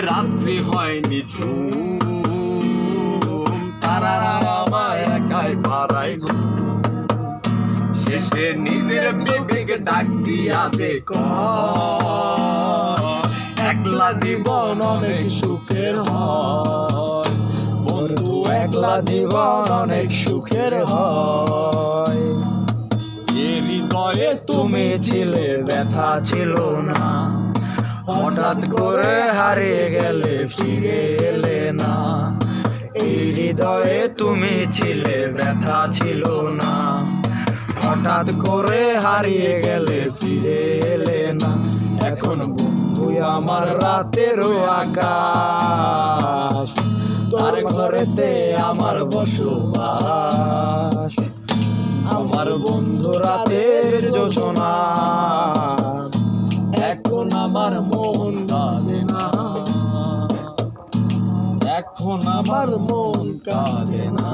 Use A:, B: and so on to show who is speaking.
A: রাত্রি হয়নি ঝুম, তারারা আমায় একাই পাড়ায় ঘুম। শেষে নিজের বিবেকে ডাক দিয়াছে একলা জীবন অনেক সুখের হয় বন্ধু, একলা জীবন অনেক সুখের হয়। এ হৃদয়ে তুমি ছিলে, ব্যথা ছিল না, হঠাৎ করে হারিয়ে গেলে, ফিরে এলে না। এই হৃদয়ে তুমি ছিলে, ব্যথা ছিল না, হঠাৎ করে হারিয়ে গেলে, ফিরে এলে না। এখন বন্ধু আমার রাতেরও আকাশ, তোর ঘরেতে আমার বসবাস। আমার বন্ধু রাতের যোজনা, এখন আমার মন কাঁদে না, এখন আমার মন কাঁদে না।